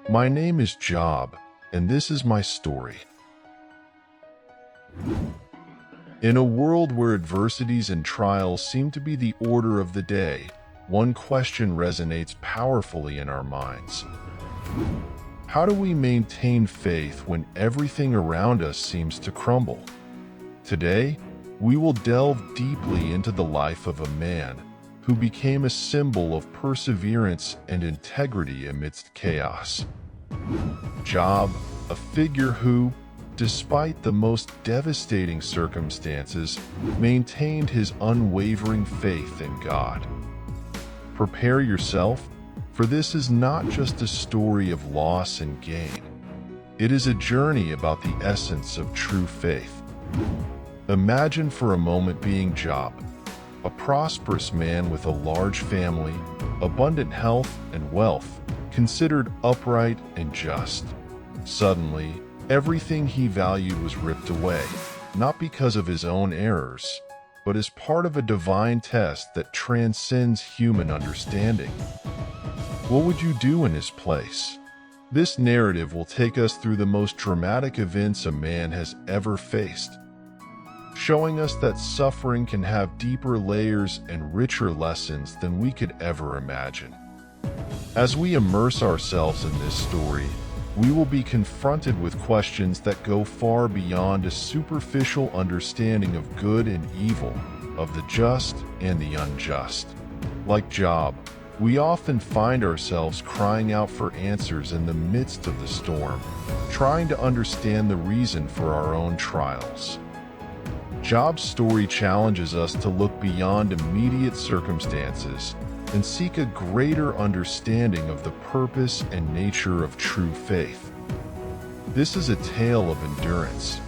My name is Job, and this is my story. In a world where adversities and trials seem to be the order of the day, one question resonates powerfully in our minds. How do we maintain faith when everything around us seems to crumble? Today, we will delve deeply into the life of a man who became a symbol of perseverance and integrity amidst chaos. Job, a figure who, despite the most devastating circumstances, maintained his unwavering faith in God. Prepare yourself, for this is not just a story of loss and gain. It is a journey about the essence of true faith. Imagine for a moment being Job, a prosperous man with a large family, abundant health and wealth, considered upright and just. Suddenly, everything he valued was ripped away, not because of his own errors, but as part of a divine test that transcends human understanding. What would you do in his place? This narrative will take us through the most dramatic events a man has ever faced, showing us that suffering can have deeper layers and richer lessons than we could ever imagine. As we immerse ourselves in this story, we will be confronted with questions that go far beyond a superficial understanding of good and evil, of the just and the unjust. Like Job, we often find ourselves crying out for answers in the midst of the storm, trying to understand the reason for our own trials. Job's story challenges us to look beyond immediate circumstances and seek a greater understanding of the purpose and nature of true faith. This is a tale of endurance.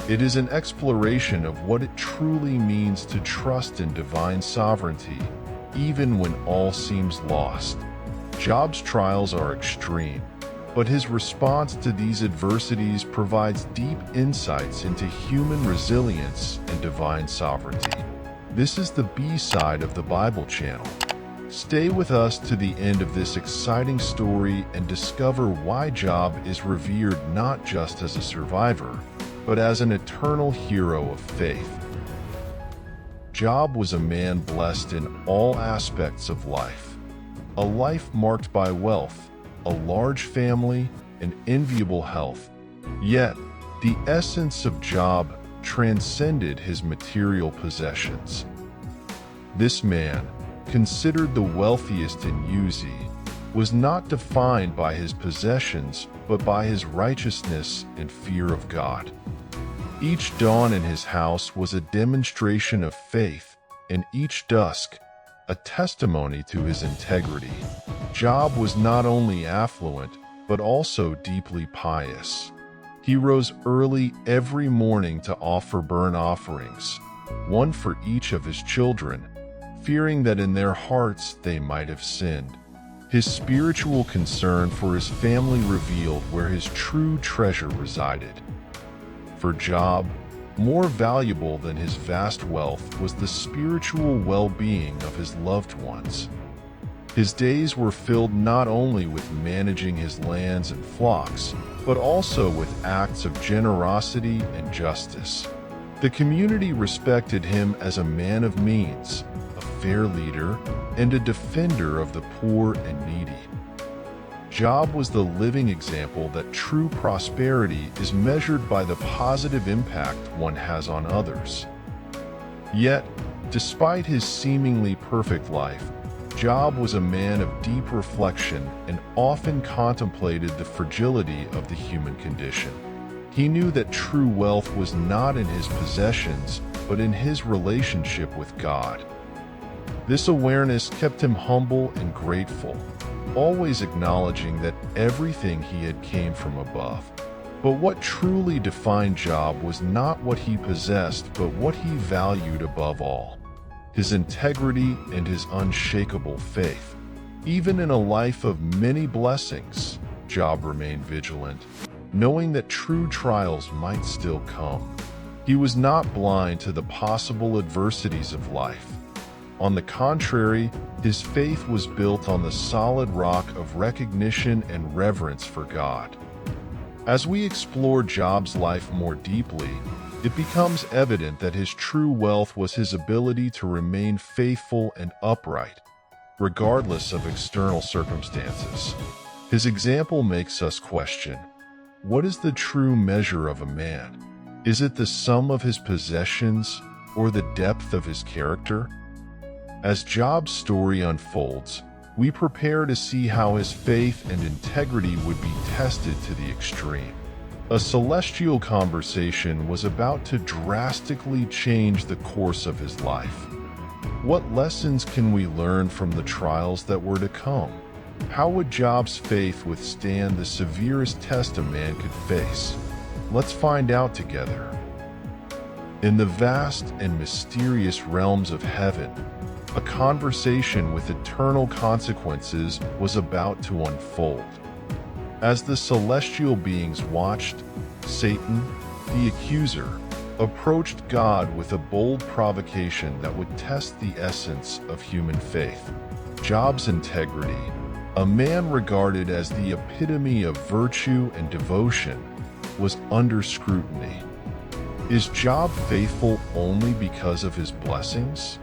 It is an exploration of what it truly means to trust in divine sovereignty, even when all seems lost. Job's trials are extreme, but his response to these adversities provides deep insights into human resilience and divine sovereignty. This is the B-side of the Bible channel. Stay with us to the end of this exciting story and discover why Job is revered not just as a survivor, but as an eternal hero of faith. Job was a man blessed in all aspects of life. A life marked by wealth, a large family, and enviable health. Yet, the essence of Job transcended his material possessions. This man, considered the wealthiest in Uz, was not defined by his possessions, but by his righteousness and fear of God. Each dawn in his house was a demonstration of faith, and each dusk, a testimony to his integrity. Job was not only affluent, but also deeply pious. He rose early every morning to offer burnt offerings, one for each of his children, fearing that in their hearts they might have sinned. His spiritual concern for his family revealed where his true treasure resided. For Job, more valuable than his vast wealth was the spiritual well-being of his loved ones. His days were filled not only with managing his lands and flocks, but also with acts of generosity and justice. The community respected him as a man of means, a fair leader, and a defender of the poor and needy. Job was the living example that true prosperity is measured by the positive impact one has on others. Yet, despite his seemingly perfect life, Job was a man of deep reflection and often contemplated the fragility of the human condition. He knew that true wealth was not in his possessions, but in his relationship with God. This awareness kept him humble and grateful, always acknowledging that everything he had came from above. But what truly defined Job was not what he possessed, but what he valued above all: his integrity and his unshakable faith. Even in a life of many blessings, Job remained vigilant, knowing that true trials might still come. He was not blind to the possible adversities of life. On the contrary, his faith was built on the solid rock of recognition and reverence for God. As we explore Job's life more deeply, it becomes evident that his true wealth was his ability to remain faithful and upright, regardless of external circumstances. His example makes us question, what is the true measure of a man? Is it the sum of his possessions or the depth of his character? As Job's story unfolds, we prepare to see how his faith and integrity would be tested to the extreme. A celestial conversation was about to drastically change the course of his life. What lessons can we learn from the trials that were to come? How would Job's faith withstand the severest test a man could face? Let's find out together. In the vast and mysterious realms of heaven, a conversation with eternal consequences was about to unfold. As the celestial beings watched, Satan, the accuser, approached God with a bold provocation that would test the essence of human faith. Job's integrity, a man regarded as the epitome of virtue and devotion, was under scrutiny. Is Job faithful only because of his blessings?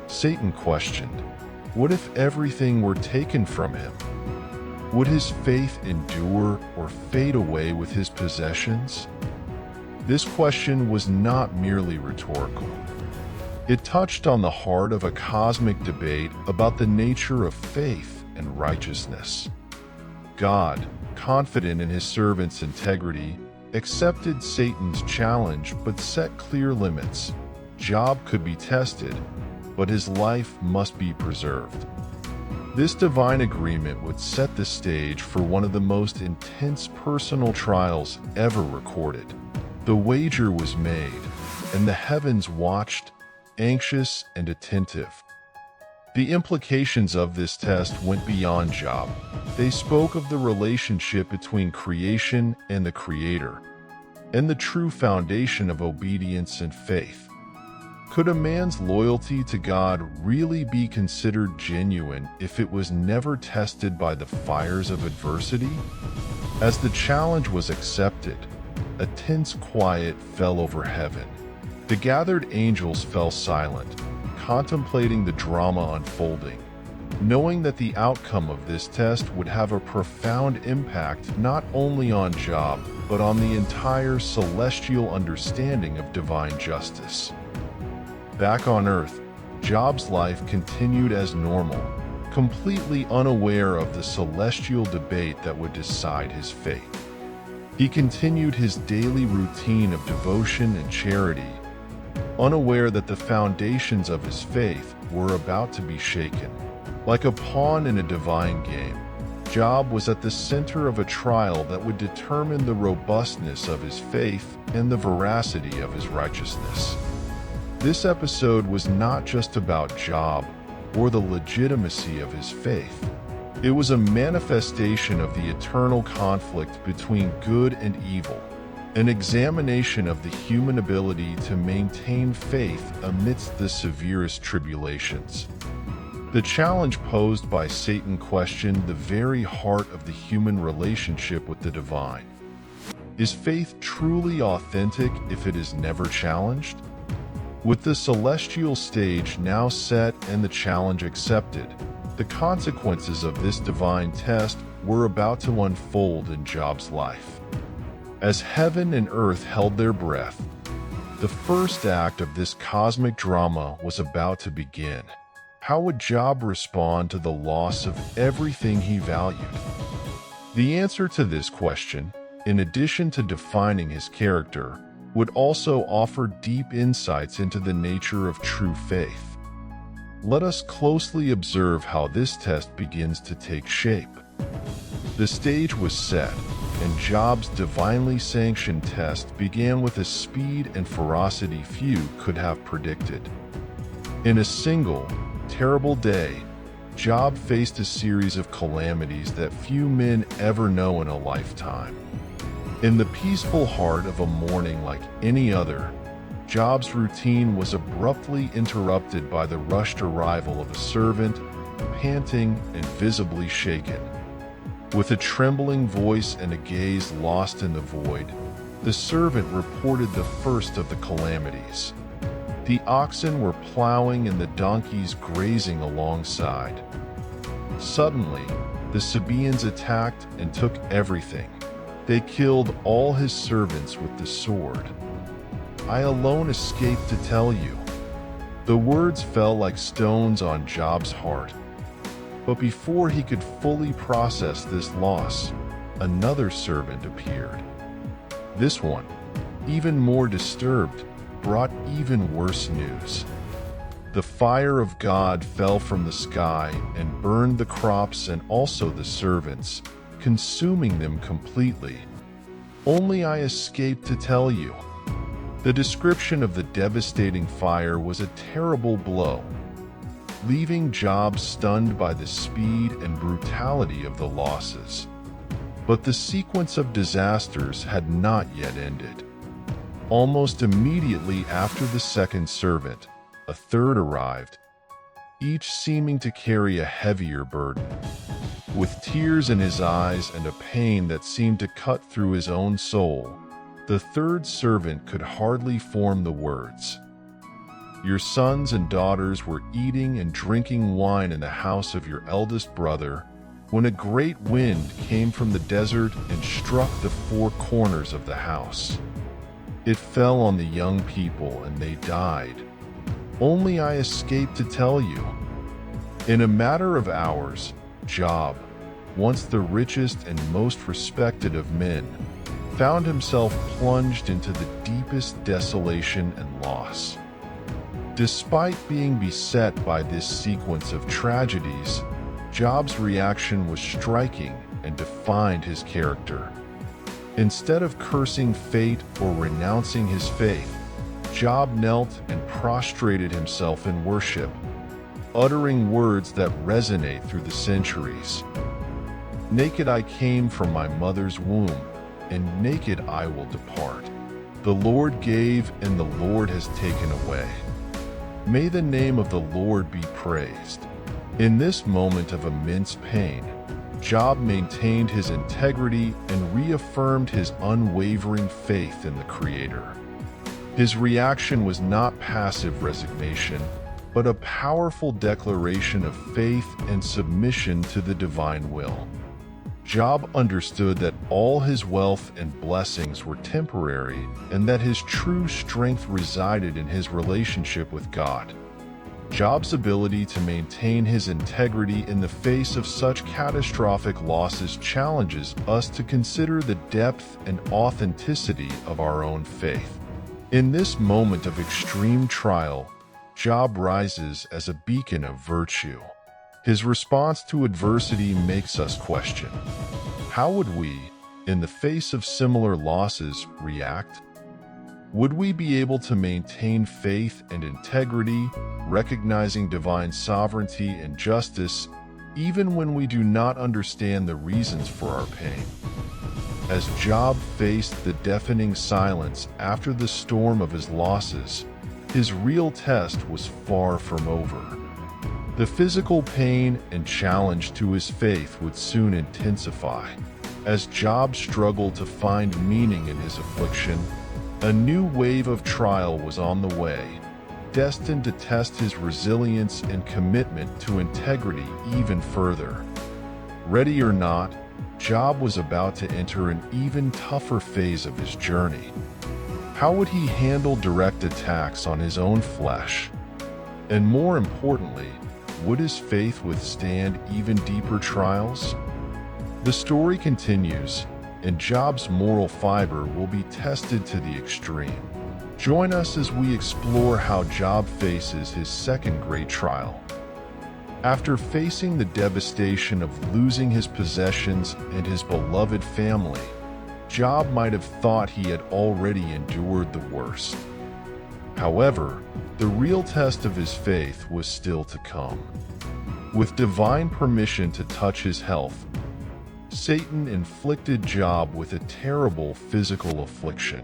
Satan questioned, what if everything were taken from him? Would his faith endure or fade away with his possessions? This question was not merely rhetorical. It touched on the heart of a cosmic debate about the nature of faith and righteousness. God, confident in his servant's integrity, accepted Satan's challenge but set clear limits. Job could be tested, but his life must be preserved. This divine agreement would set the stage for one of the most intense personal trials ever recorded. The wager was made, and the heavens watched, anxious and attentive. The implications of this test went beyond Job. They spoke of the relationship between creation and the Creator, and the true foundation of obedience and faith. Could a man's loyalty to God really be considered genuine if it was never tested by the fires of adversity? As the challenge was accepted, a tense quiet fell over heaven. The gathered angels fell silent, contemplating the drama unfolding, knowing that the outcome of this test would have a profound impact not only on Job, but on the entire celestial understanding of divine justice. Back on Earth, Job's life continued as normal, completely unaware of the celestial debate that would decide his fate. He continued his daily routine of devotion and charity, unaware that the foundations of his faith were about to be shaken. Like a pawn in a divine game, Job was at the center of a trial that would determine the robustness of his faith and the veracity of his righteousness. This episode was not just about Job or the legitimacy of his faith. It was a manifestation of the eternal conflict between good and evil, an examination of the human ability to maintain faith amidst the severest tribulations. The challenge posed by Satan questioned the very heart of the human relationship with the divine. Is faith truly authentic if it is never challenged? With the celestial stage now set and the challenge accepted, the consequences of this divine test were about to unfold in Job's life. As heaven and earth held their breath, the first act of this cosmic drama was about to begin. How would Job respond to the loss of everything he valued? The answer to this question, in addition to defining his character, would also offer deep insights into the nature of true faith. Let us closely observe how this test begins to take shape. The stage was set, and Job's divinely sanctioned test began with a speed and ferocity few could have predicted. In a single, terrible day, Job faced a series of calamities that few men ever know in a lifetime. In the peaceful heart of a morning like any other, Job's routine was abruptly interrupted by the rushed arrival of a servant, panting and visibly shaken. With a trembling voice and a gaze lost in the void, the servant reported the first of the calamities. The oxen were plowing and the donkeys grazing alongside. Suddenly, the Sabaeans attacked and took everything. They killed all his servants with the sword. I alone escaped to tell you. The words fell like stones on Job's heart. But before he could fully process this loss, another servant appeared. This one, even more disturbed, brought even worse news. The fire of God fell from the sky and burned the crops and also the servants, consuming them completely. Only I escaped to tell you. The description of the devastating fire was a terrible blow, leaving Job stunned by the speed and brutality of the losses. But the sequence of disasters had not yet ended. Almost immediately after the second servant, a third arrived, each seeming to carry a heavier burden. With tears in his eyes and a pain that seemed to cut through his own soul, the third servant could hardly form the words. Your sons and daughters were eating and drinking wine in the house of your eldest brother, when a great wind came from the desert and struck the four corners of the house. It fell on the young people and they died. Only I escaped to tell you. In a matter of hours, Job, once the richest and most respected of men, found himself plunged into the deepest desolation and loss. Despite being beset by this sequence of tragedies, Job's reaction was striking and defined his character. Instead of cursing fate or renouncing his faith, Job knelt and prostrated himself in worship, uttering words that resonate through the centuries. Naked I came from my mother's womb, and naked I will depart. The Lord gave, and the Lord has taken away. May the name of the Lord be praised. In this moment of immense pain, Job maintained his integrity and reaffirmed his unwavering faith in the Creator. His reaction was not passive resignation, but a powerful declaration of faith and submission to the divine will. Job understood that all his wealth and blessings were temporary and that his true strength resided in his relationship with God. Job's ability to maintain his integrity in the face of such catastrophic losses challenges us to consider the depth and authenticity of our own faith. In this moment of extreme trial, Job rises as a beacon of virtue. His response to adversity makes us question, how would we, in the face of similar losses, react? Would we be able to maintain faith and integrity, recognizing divine sovereignty and justice, even when we do not understand the reasons for our pain? As Job faced the deafening silence after the storm of his losses, his real test was far from over. The physical pain and challenge to his faith would soon intensify. As Job struggled to find meaning in his affliction, a new wave of trial was on the way, destined to test his resilience and commitment to integrity even further. Ready or not, Job was about to enter an even tougher phase of his journey. How would he handle direct attacks on his own flesh? And more importantly, would his faith withstand even deeper trials? The story continues, and Job's moral fiber will be tested to the extreme. Join us as we explore how Job faces his second great trial. After facing the devastation of losing his possessions and his beloved family, Job might have thought he had already endured the worst. However, the real test of his faith was still to come. With divine permission to touch his health, Satan inflicted Job with a terrible physical affliction.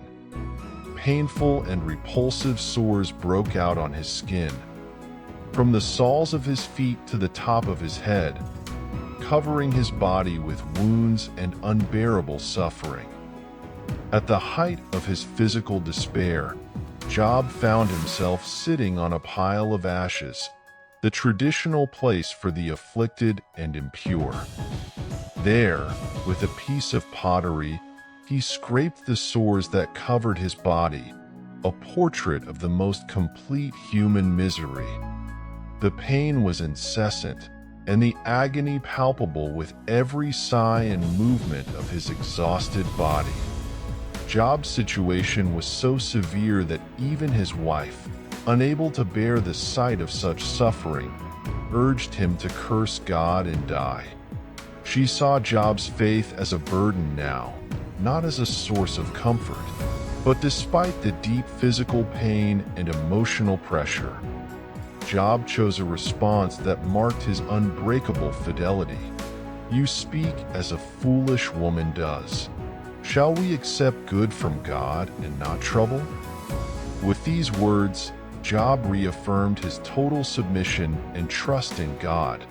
painful and repulsive sores broke out on his skin, from the soles of his feet to the top of his head, covering his body with wounds and unbearable suffering. At the height of his physical despair, Job found himself sitting on a pile of ashes, the traditional place for the afflicted and impure. There, with a piece of pottery, he scraped the sores that covered his body, a portrait of the most complete human misery. The pain was incessant, and the agony palpable with every sigh and movement of his exhausted body. Job's situation was so severe that even his wife, unable to bear the sight of such suffering, urged him to curse God and die. She saw Job's faith as a burden now, not as a source of comfort. But despite the deep physical pain and emotional pressure, Job chose a response that marked his unbreakable fidelity. "You speak as a foolish woman does. Shall we accept good from God and not trouble?" With these words, Job reaffirmed his total submission and trust in God,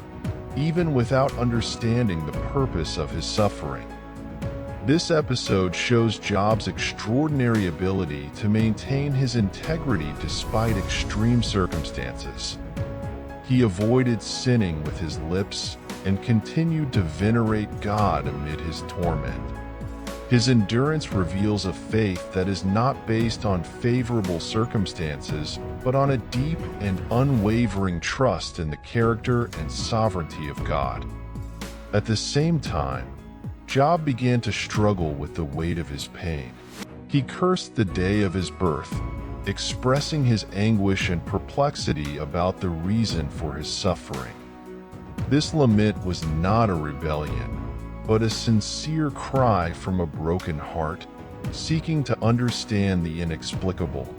even without understanding the purpose of his suffering. This episode shows Job's extraordinary ability to maintain his integrity despite extreme circumstances. He avoided sinning with his lips and continued to venerate God amid his torment. His endurance reveals a faith that is not based on favorable circumstances, but on a deep and unwavering trust in the character and sovereignty of God. At the same time, Job began to struggle with the weight of his pain. He cursed the day of his birth, expressing his anguish and perplexity about the reason for his suffering. This lament was not a rebellion, but a sincere cry from a broken heart, seeking to understand the inexplicable.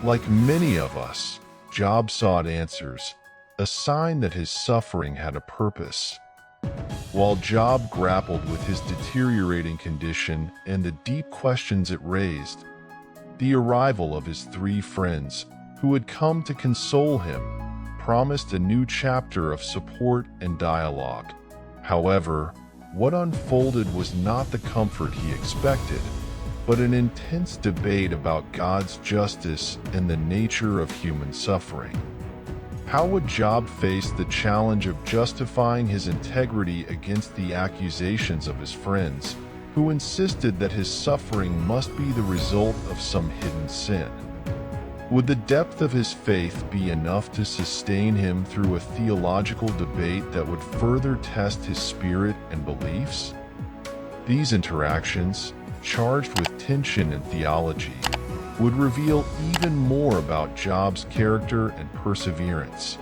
Like many of us, Job sought answers, a sign that his suffering had a purpose. While Job grappled with his deteriorating condition and the deep questions it raised, the arrival of his three friends, who had come to console him, promised a new chapter of support and dialogue. However, what unfolded was not the comfort he expected, but an intense debate about God's justice and the nature of human suffering. How would Job face the challenge of justifying his integrity against the accusations of his friends, who insisted that his suffering must be the result of some hidden sin? Would the depth of his faith be enough to sustain him through a theological debate that would further test his spirit and beliefs? These interactions, charged with tension and theology, would reveal even more about Job's character and perseverance.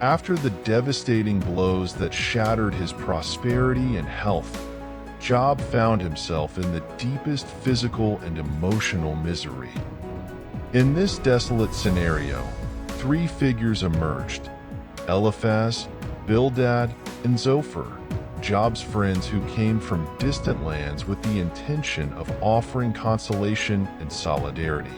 After the devastating blows that shattered his prosperity and health, Job found himself in the deepest physical and emotional misery. In this desolate scenario, three figures emerged: Eliphaz, Bildad, and Zophar, Job's friends who came from distant lands with the intention of offering consolation and solidarity.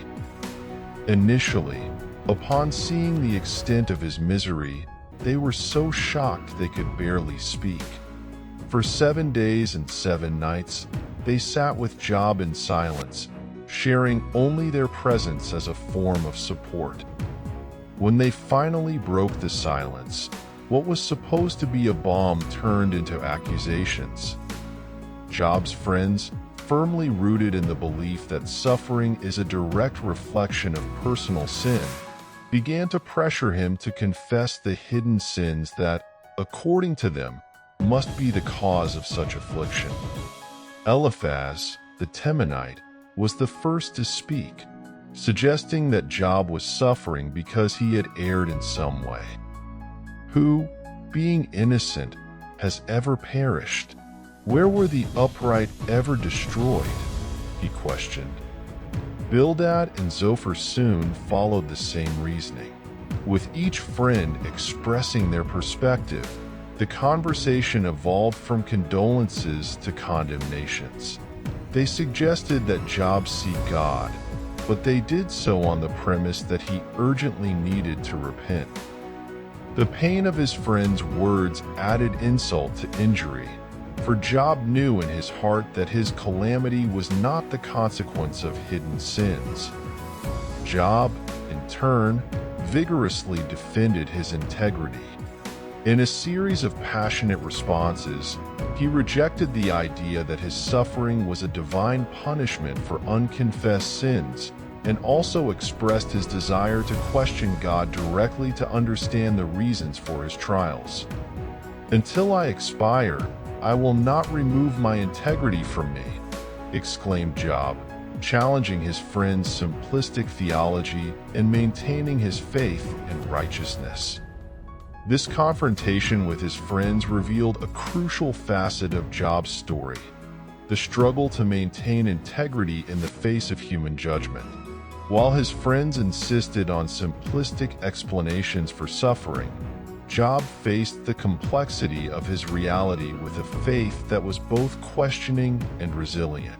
Initially, upon seeing the extent of his misery, they were so shocked they could barely speak. For 7 days and 7 nights, they sat with Job in silence, sharing only their presence as a form of support. When they finally broke the silence, what was supposed to be a bomb turned into accusations. Job's friends, firmly rooted in the belief that suffering is a direct reflection of personal sin, began to pressure him to confess the hidden sins that, according to them, must be the cause of such affliction. Eliphaz, the Temanite, was the first to speak, suggesting that Job was suffering because he had erred in some way. Who, being innocent, has ever perished? Where were the upright ever destroyed? He questioned. Bildad and Zophar soon followed the same reasoning. With each friend expressing their perspective, the conversation evolved from condolences to condemnations. They suggested that Job seek God, but they did so on the premise that he urgently needed to repent. The pain of his friend's words added insult to injury, for Job knew in his heart that his calamity was not the consequence of hidden sins. Job, in turn, vigorously defended his integrity. In a series of passionate responses, he rejected the idea that his suffering was a divine punishment for unconfessed sins, and also expressed his desire to question God directly to understand the reasons for his trials. "Until I expire, I will not remove my integrity from me," exclaimed Job, challenging his friend's simplistic theology and maintaining his faith and righteousness. This confrontation with his friends revealed a crucial facet of Job's story: the struggle to maintain integrity in the face of human judgment. While his friends insisted on simplistic explanations for suffering, Job faced the complexity of his reality with a faith that was both questioning and resilient.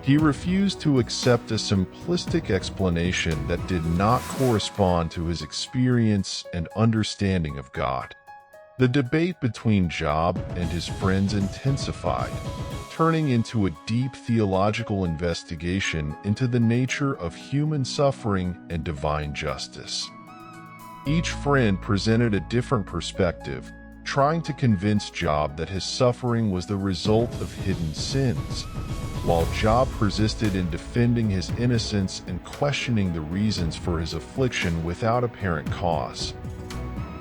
He refused to accept a simplistic explanation that did not correspond to his experience and understanding of God. The debate between Job and his friends intensified, turning into a deep theological investigation into the nature of human suffering and divine justice. Each friend presented a different perspective, trying to convince Job that his suffering was the result of hidden sins, while Job persisted in defending his innocence and questioning the reasons for his affliction without apparent cause.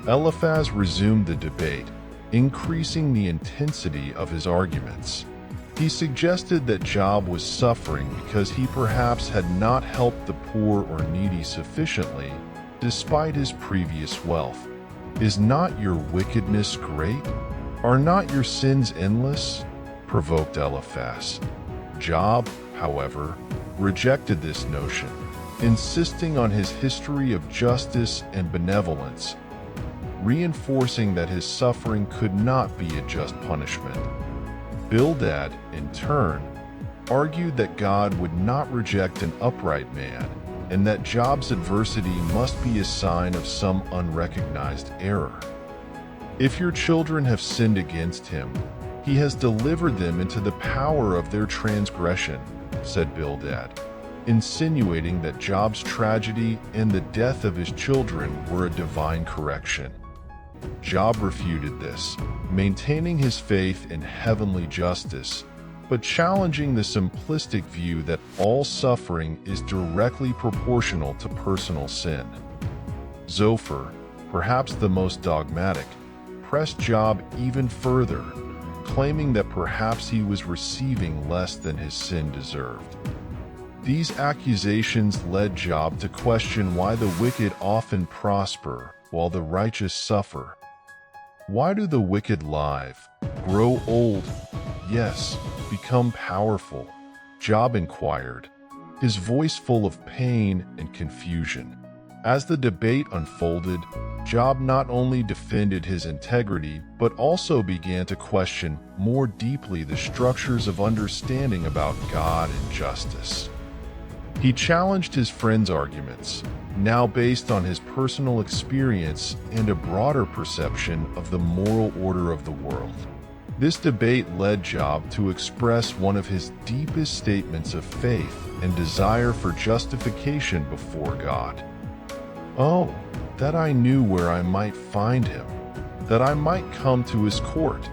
Eliphaz resumed the debate, increasing the intensity of his arguments. He suggested that Job was suffering because he perhaps had not helped the poor or needy sufficiently, despite his previous wealth. "Is not your wickedness great? Are not your sins endless?" provoked Eliphaz. Job, however, rejected this notion, insisting on his history of justice and benevolence, reinforcing that his suffering could not be a just punishment. Bildad, in turn, argued that God would not reject an upright man, and that Job's adversity must be a sign of some unrecognized error. "If your children have sinned against him, he has delivered them into the power of their transgression," said Bildad, insinuating that Job's tragedy and the death of his children were a divine correction. Job refuted this, maintaining his faith in heavenly justice, but challenging the simplistic view that all suffering is directly proportional to personal sin. Zophar, perhaps the most dogmatic, pressed Job even further, claiming that perhaps he was receiving less than his sin deserved. These accusations led Job to question why the wicked often prosper while the righteous suffer. "Why do the wicked live, grow old, yes, become powerful?" Job inquired, his voice full of pain and confusion. As the debate unfolded, Job not only defended his integrity, but also began to question more deeply the structures of understanding about God and justice. He challenged his friends' arguments, now based on his personal experience and a broader perception of the moral order of the world. This debate led Job to express one of his deepest statements of faith and desire for justification before God. "Oh, that I knew where I might find him, that I might come to his court,"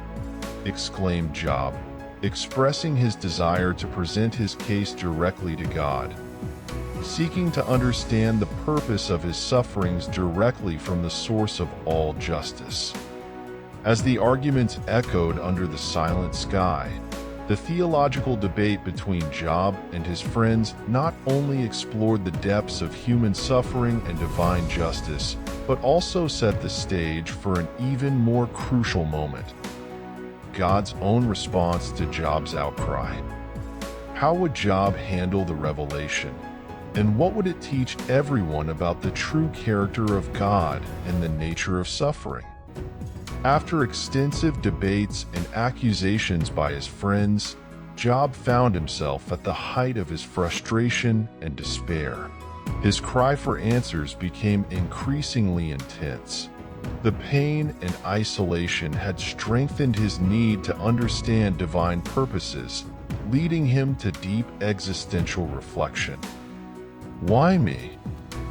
exclaimed Job, expressing his desire to present his case directly to God, seeking to understand the purpose of his sufferings directly from the source of all justice. As the arguments echoed under the silent sky, the theological debate between Job and his friends not only explored the depths of human suffering and divine justice, but also set the stage for an even more crucial moment: God's own response to Job's outcry. How would Job handle the revelation? And what would it teach everyone about the true character of God and the nature of suffering? After extensive debates and accusations by his friends, Job found himself at the height of his frustration and despair. His cry for answers became increasingly intense. The pain and isolation had strengthened his need to understand divine purposes, leading him to deep existential reflection. "Why me?"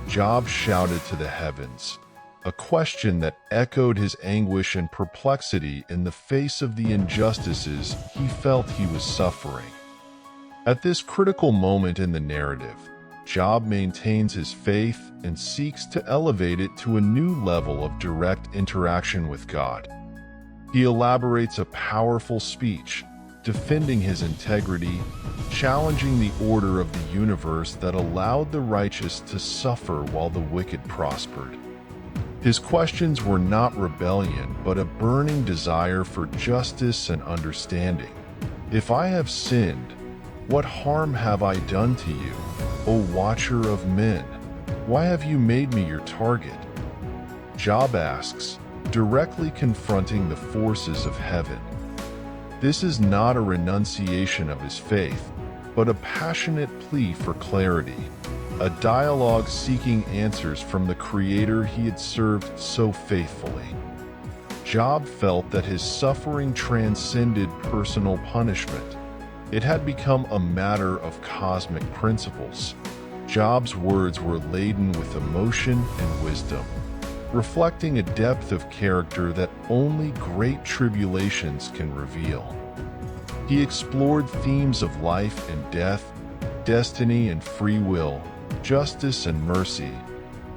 Job shouted to the heavens, a question that echoed his anguish and perplexity in the face of the injustices he felt he was suffering. At this critical moment in the narrative, Job maintains his faith and seeks to elevate it to a new level of direct interaction with God. He elaborates a powerful speech, defending his integrity, challenging the order of the universe that allowed the righteous to suffer while the wicked prospered. His questions were not rebellion, but a burning desire for justice and understanding. "If I have sinned, what harm have I done to you, O watcher of men? Why have you made me your target?" Job asks, directly confronting the forces of heaven. This is not a renunciation of his faith, but a passionate plea for clarity, a dialogue seeking answers from the Creator he had served so faithfully. Job felt that his suffering transcended personal punishment. It had become a matter of cosmic principles. Job's words were laden with emotion and wisdom, reflecting a depth of character that only great tribulations can reveal. He explored themes of life and death, destiny and free will, justice and mercy,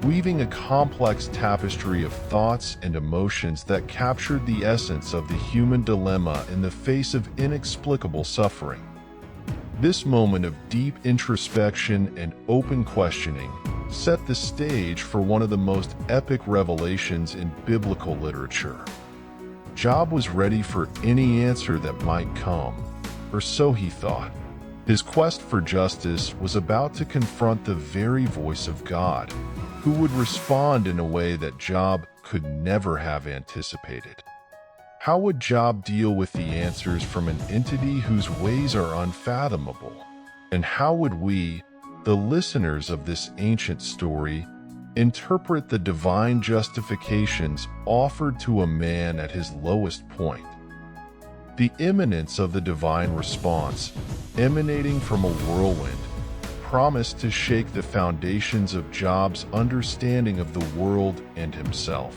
weaving a complex tapestry of thoughts and emotions that captured the essence of the human dilemma in the face of inexplicable suffering. This moment of deep introspection and open questioning set the stage for one of the most epic revelations in biblical literature. Job was ready for any answer that might come, or so he thought. His quest for justice was about to confront the very voice of God, who would respond in a way that Job could never have anticipated. How would Job deal with the answers from an entity whose ways are unfathomable? And how would we, the listeners of this ancient story, interpret the divine justifications offered to a man at his lowest point? The imminence of the divine response, emanating from a whirlwind, promised to shake the foundations of Job's understanding of the world and himself.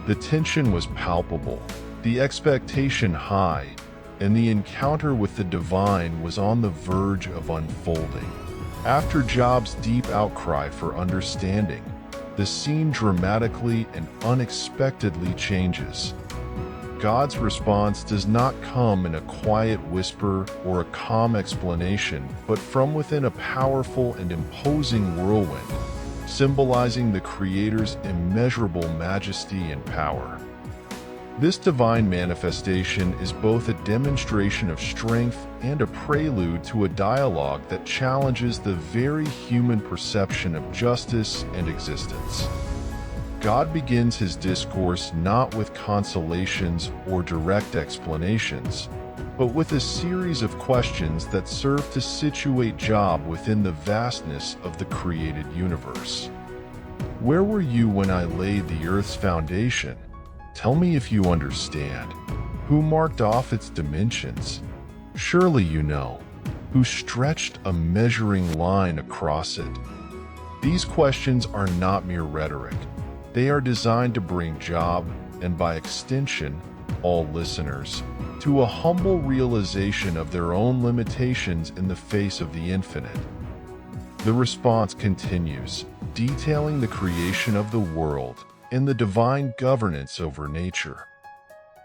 The tension was palpable, the expectation high, and the encounter with the divine was on the verge of unfolding. After Job's deep outcry for understanding, the scene dramatically and unexpectedly changes. God's response does not come in a quiet whisper or a calm explanation, but from within a powerful and imposing whirlwind, symbolizing the Creator's immeasurable majesty and power. This divine manifestation is both a demonstration of strength and a prelude to a dialogue that challenges the very human perception of justice and existence. God begins his discourse not with consolations or direct explanations, but with a series of questions that serve to situate Job within the vastness of the created universe. "Where were you when I laid the earth's foundation? Tell me if you understand. Who marked off its dimensions? Surely you know. Who stretched a measuring line across it?" These questions are not mere rhetoric. They are designed to bring Job, and by extension, all listeners, to a humble realization of their own limitations in the face of the infinite. The response continues, detailing the creation of the world and the divine governance over nature.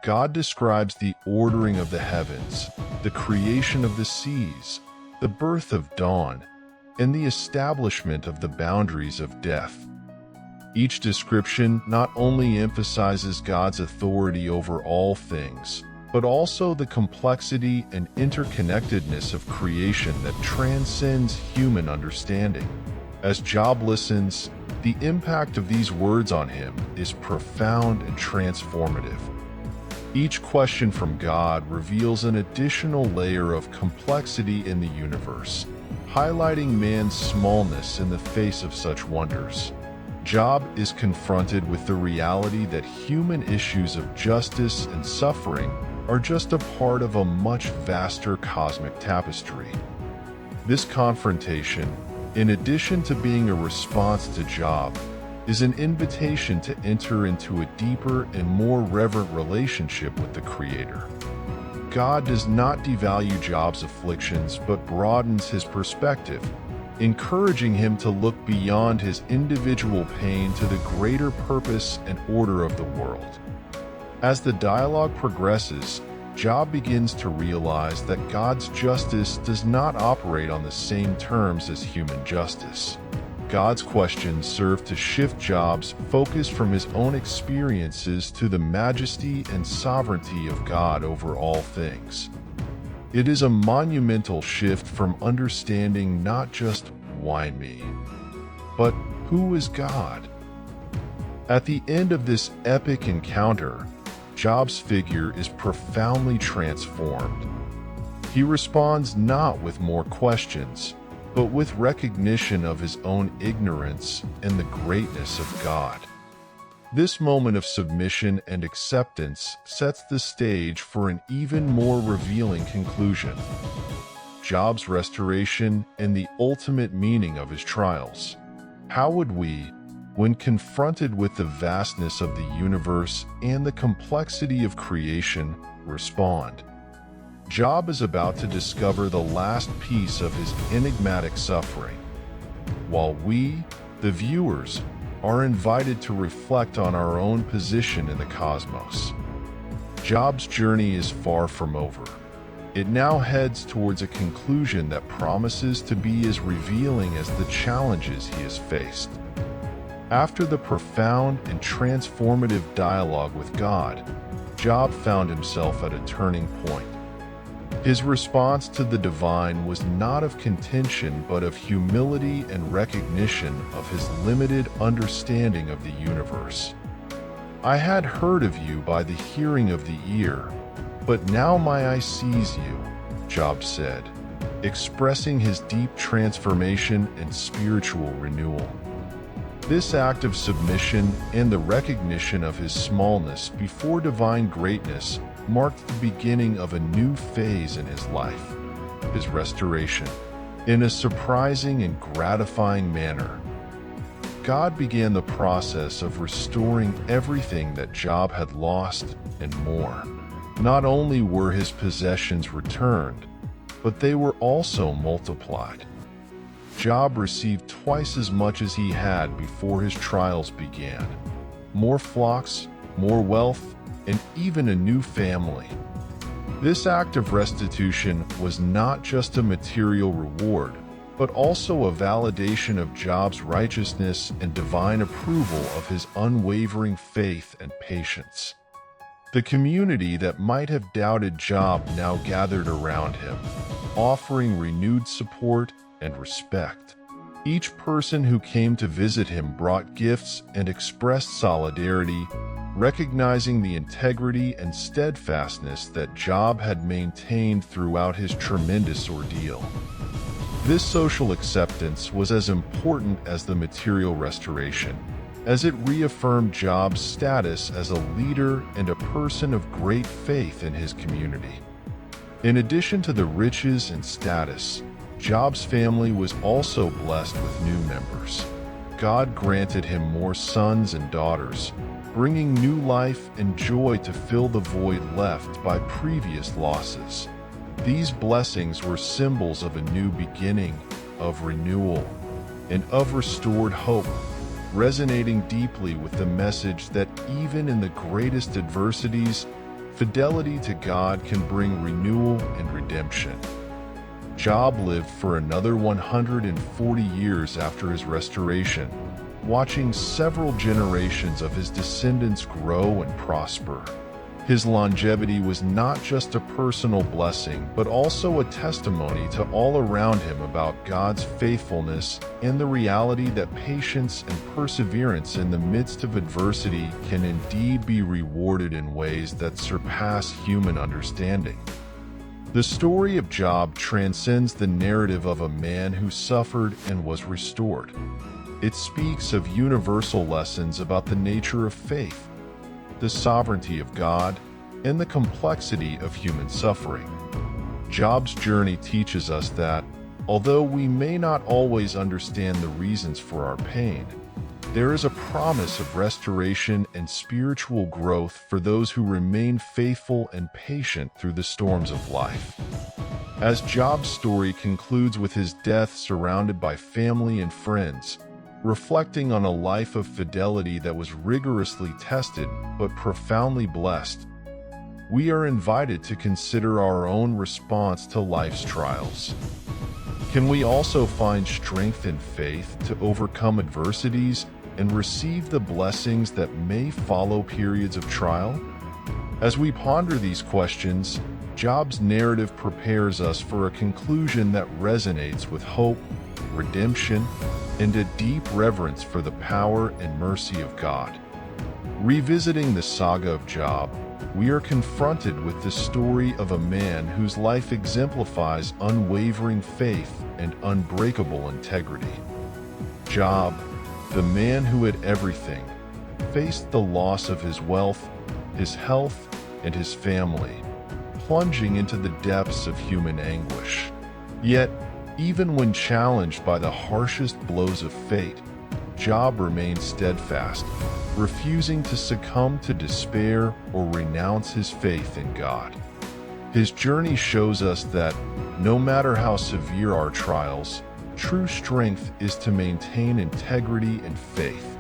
God describes the ordering of the heavens, the creation of the seas, the birth of dawn, and the establishment of the boundaries of death. Each description not only emphasizes God's authority over all things, but also the complexity and interconnectedness of creation that transcends human understanding. As Job listens, the impact of these words on him is profound and transformative. Each question from God reveals an additional layer of complexity in the universe, highlighting man's smallness in the face of such wonders. Job is confronted with the reality that human issues of justice and suffering are just a part of a much vaster cosmic tapestry. This confrontation, in addition to being a response to Job, is an invitation to enter into a deeper and more reverent relationship with the Creator. God does not devalue Job's afflictions but broadens his perspective, encouraging him to look beyond his individual pain to the greater purpose and order of the world. As the dialogue progresses, Job begins to realize that God's justice does not operate on the same terms as human justice. God's questions serve to shift Job's focus from his own experiences to the majesty and sovereignty of God over all things. It is a monumental shift from understanding not just why me, but who is God? At the end of this epic encounter, Job's figure is profoundly transformed. He responds not with more questions, but with recognition of his own ignorance and the greatness of God. This moment of submission and acceptance sets the stage for an even more revealing conclusion: Job's restoration and the ultimate meaning of his trials. How would we, when confronted with the vastness of the universe and the complexity of creation, respond? Job is about to discover the last piece of his enigmatic suffering, while we, the viewers, are invited to reflect on our own position in the cosmos. Job's journey is far from over. It now heads towards a conclusion that promises to be as revealing as the challenges he has faced. After the profound and transformative dialogue with God, Job found himself at a turning point. His response to the divine was not of contention but of humility and recognition of his limited understanding of the universe. "I had heard of you by the hearing of the ear, but now my eye sees you," Job said, expressing his deep transformation and spiritual renewal. This act of submission and the recognition of his smallness before divine greatness marked the beginning of a new phase in his life, his restoration. In a surprising and gratifying manner, God began the process of restoring everything that Job had lost and more. Not only were his possessions returned, but they were also multiplied. Job received twice as much as he had before his trials began: more flocks, more wealth, and even a new family. This act of restitution was not just a material reward, but also a validation of Job's righteousness and divine approval of his unwavering faith and patience. The community that might have doubted Job now gathered around him, offering renewed support and respect. Each person who came to visit him brought gifts and expressed solidarity, recognizing the integrity and steadfastness that Job had maintained throughout his tremendous ordeal. This social acceptance was as important as the material restoration, as it reaffirmed Job's status as a leader and a person of great faith in his community. In addition to the riches and status, Job's family was also blessed with new members. God granted him more sons and daughters, bringing new life and joy to fill the void left by previous losses. These blessings were symbols of a new beginning, of renewal, and of restored hope, resonating deeply with the message that even in the greatest adversities, fidelity to God can bring renewal and redemption. Job lived for another 140 years after his restoration, watching several generations of his descendants grow and prosper. His longevity was not just a personal blessing, but also a testimony to all around him about God's faithfulness and the reality that patience and perseverance in the midst of adversity can indeed be rewarded in ways that surpass human understanding. The story of Job transcends the narrative of a man who suffered and was restored. It speaks of universal lessons about the nature of faith, the sovereignty of God, and the complexity of human suffering. Job's journey teaches us that, although we may not always understand the reasons for our pain, there is a promise of restoration and spiritual growth for those who remain faithful and patient through the storms of life. As Job's story concludes with his death surrounded by family and friends, reflecting on a life of fidelity that was rigorously tested but profoundly blessed, we are invited to consider our own response to life's trials. Can we also find strength and faith to overcome adversities and receive the blessings that may follow periods of trial? As we ponder these questions, Job's narrative prepares us for a conclusion that resonates with hope, redemption, and a deep reverence for the power and mercy of God. Revisiting the saga of Job, we are confronted with the story of a man whose life exemplifies unwavering faith and unbreakable integrity. Job, the man who had everything, faced the loss of his wealth, his health, and his family, plunging into the depths of human anguish. Yet, even when challenged by the harshest blows of fate, Job remained steadfast, refusing to succumb to despair or renounce his faith in God. His journey shows us that, no matter how severe our trials, true strength is to maintain integrity and faith.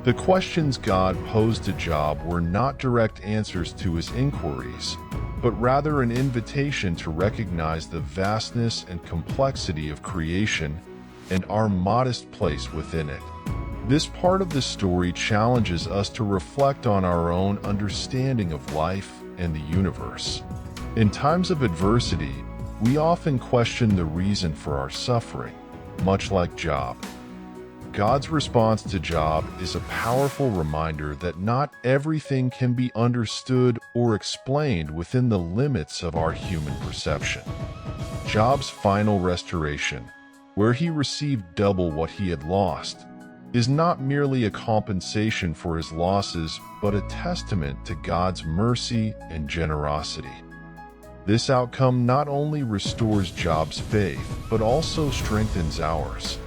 The questions God posed to Job were not direct answers to his inquiries, but rather an invitation to recognize the vastness and complexity of creation and our modest place within it. This part of the story challenges us to reflect on our own understanding of life and the universe. In times of adversity, we often question the reason for our suffering, much like Job. God's response to Job is a powerful reminder that not everything can be understood or explained within the limits of our human perception. Job's final restoration, where he received double what he had lost, is not merely a compensation for his losses, but a testament to God's mercy and generosity. This outcome not only restores Job's faith, but also strengthens ours.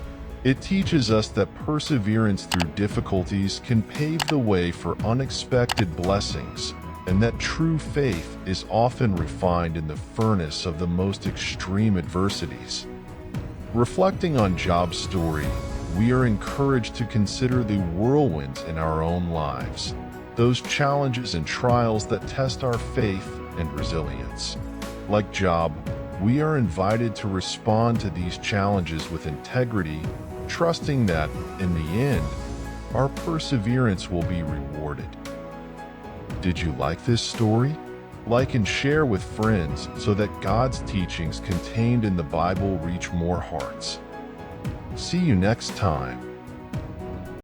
It teaches us that perseverance through difficulties can pave the way for unexpected blessings, and that true faith is often refined in the furnace of the most extreme adversities. Reflecting on Job's story, we are encouraged to consider the whirlwinds in our own lives, those challenges and trials that test our faith and resilience. Like Job, we are invited to respond to these challenges with integrity, trusting that, in the end, our perseverance will be rewarded. Did you like this story? Like and share with friends so that God's teachings contained in the Bible reach more hearts. See you next time.